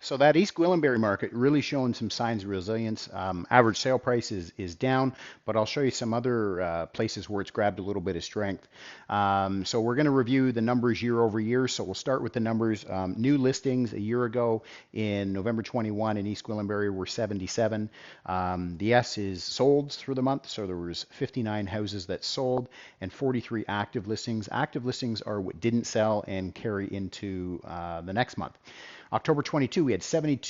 So that East Gwillimbury market really showing some signs of resilience. Average sale price is down, but I'll show you some other places where it's grabbed a little bit of strength. So we're going to review the numbers year over year. So we'll start with the numbers. New listings a year ago in November 21 in East Gwillimbury were 77. The S is solds for the month. So there was 59 houses that sold and 43 active listings. Active listings are what didn't sell and carry into the next month. October 22, we had 70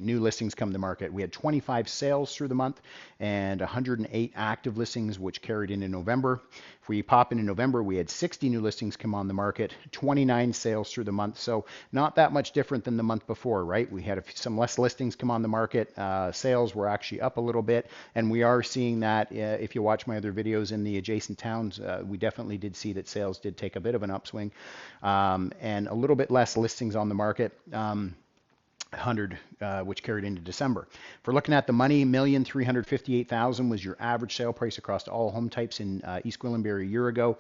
new listings come to market. We had 25 sales through the month and 108 active listings, which carried into November. If we pop into November, we had 60 new listings come on the market, 29 sales through the month. So not that much different than the month before, right? We had some less listings come on the market. Sales were actually up a little bit, and we are seeing that. If you watch my other videos in the adjacent towns, we definitely did see that sales did take a bit of an upswing, and a little bit less listings on the market. 100, which carried into December. If we're looking at the money, 1,358,000 was your average sale price across all home types in East Gwillimbury a year ago.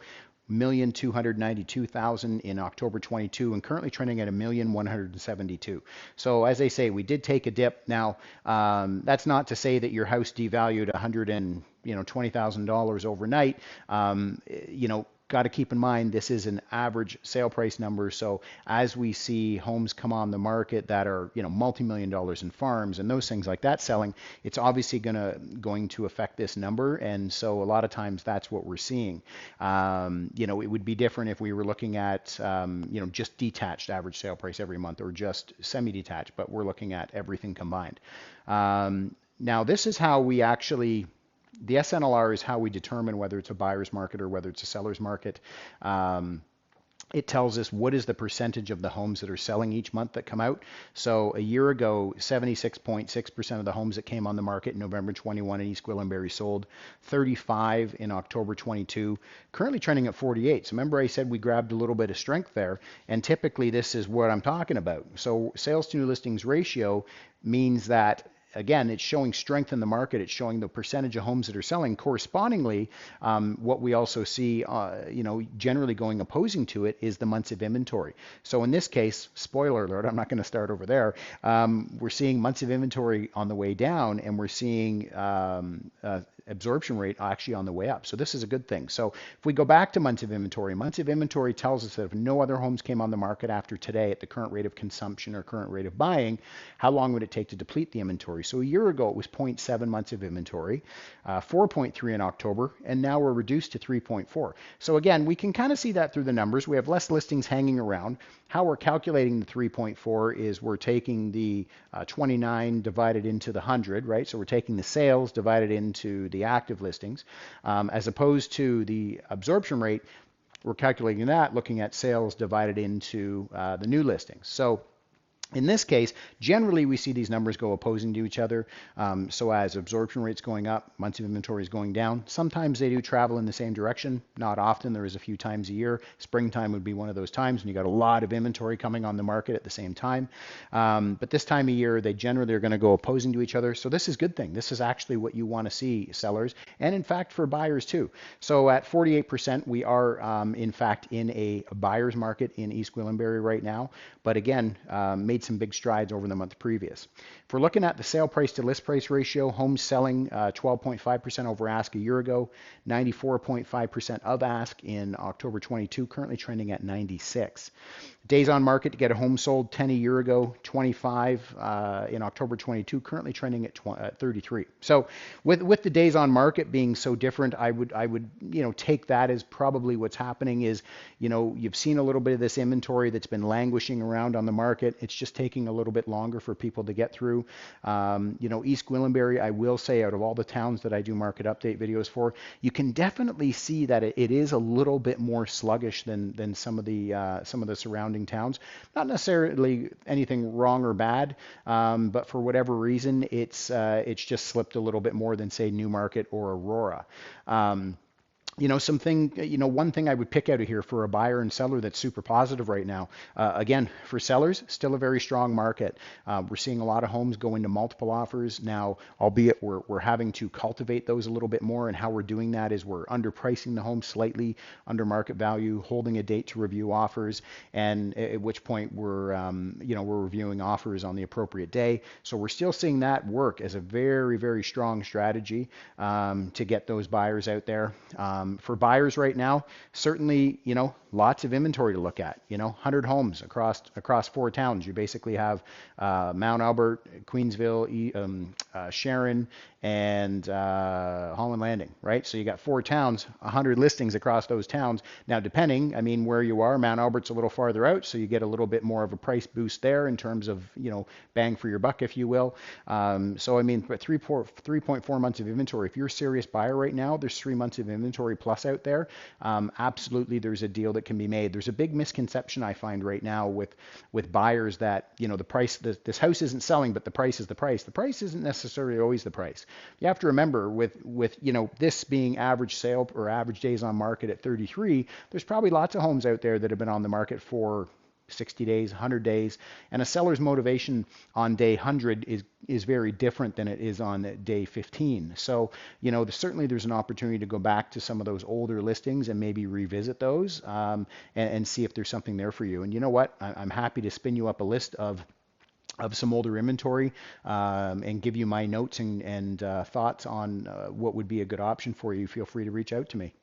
1,292,000 in October 22, and currently trending at 1,172. So as I say, we did take a dip. Now, that's not to say that your house devalued $120,000 overnight. Got to keep in mind this is an average sale price number. So as we see homes come on the market that are multi-million dollars in farms and those things like that selling, it's obviously going to affect this number. And so a lot of times that's what we're seeing. It would be different if we were looking at just detached average sale price every month or just semi-detached, but we're looking at everything combined. Now this is how we actually. The SNLR is how we determine whether it's a buyer's market or whether it's a seller's market. It tells us what is the percentage of the homes that are selling each month that come out. So a year ago, 76.6% of the homes that came on the market in November 21 in East Gwillimbury sold, 35 in October 22, currently trending at 48. So remember I said we grabbed a little bit of strength there, and typically this is what I'm talking about. So sales to new listings ratio means that again, it's showing strength in the market. It's showing the percentage of homes that are selling. Correspondingly, what we also see, generally going opposing to it is the months of inventory. So in this case, spoiler alert, I'm not going to start over there. We're seeing months of inventory on the way down, and we're seeing absorption rate actually on the way up. So this is a good thing. So if we go back to months of inventory tells us that if no other homes came on the market after today at the current rate of consumption or current rate of buying, how long would it take to deplete the inventory? So a year ago it was 0.7 months of inventory, 4.3 in October, and now we're reduced to 3.4. So again, we can kind of see that through the numbers. We have less listings hanging around. How we're calculating the 3.4 is we're taking the 29 divided into the 100, right? So we're taking the sales divided into the active listings, as opposed to the absorption rate. We're calculating that looking at sales divided into the new listings. So in this case, generally we see these numbers go opposing to each other. So as absorption rates going up, months of inventory is going down. Sometimes they do travel in the same direction. Not often. There is a few times a year. Springtime would be one of those times when you got a lot of inventory coming on the market at the same time. But this time of year, they generally are going to go opposing to each other. So this is a good thing. This is actually what you want to see, sellers, and in fact for buyers too. So at 48%, we are in fact in a buyer's market in East Gwillimbury right now. But again, made some big strides over the month previous. If we're looking at the sale price to list price ratio, homes selling 12.5% over ask a year ago, 94.5% of ask in October 22, currently trending at 96. Days on market to get a home sold, 10 a year ago, 25 in October 22, currently trending at 33. So with the days on market being so different, I would take that as probably what's happening is, you've seen a little bit of this inventory that's been languishing around on the market. It's just taking a little bit longer for people to get through. East Gwillimbury, I will say, out of all the towns that I do market update videos for, you can definitely see that it is a little bit more sluggish than some of the surrounding towns. Not necessarily anything wrong or bad, but for whatever reason, it's just slipped a little bit more than say Newmarket or Aurora. one thing I would pick out of here for a buyer and seller that's super positive right now. Again, for sellers, still a very strong market. We're seeing a lot of homes go into multiple offers now, albeit we're having to cultivate those a little bit more. And how we're doing that is we're underpricing the home slightly under market value, holding a date to review offers, and at which point we're reviewing offers on the appropriate day. So we're still seeing that work as a very, very strong strategy to get those buyers out there. For buyers right now, certainly, lots of inventory to look at. 100 homes across 4 towns. You basically have Mount Albert, Queensville, Sharon, and Holland Landing, right? So you got 4 towns, 100 listings across those towns. Now, depending, where you are, Mount Albert's a little farther out, so you get a little bit more of a price boost there in terms of, bang for your buck, if you will. But 3.4 months of inventory. If you're a serious buyer right now, there's 3 months of inventory plus out there. Absolutely, there's a deal that can be made. There's a big misconception I find right now with buyers that, the price, this house isn't selling, but the price is the price. The price isn't necessarily always the price. You have to remember with this being average sale or average days on market at 33, there's probably lots of homes out there that have been on the market for 60 days, 100 days, and a seller's motivation on day 100 is very different than it is on day 15. So, certainly there's an opportunity to go back to some of those older listings and maybe revisit those and see if there's something there for you. And you know what? I'm happy to spin you up a list of some older inventory and give you my notes and thoughts on what would be a good option for you. Feel free to reach out to me.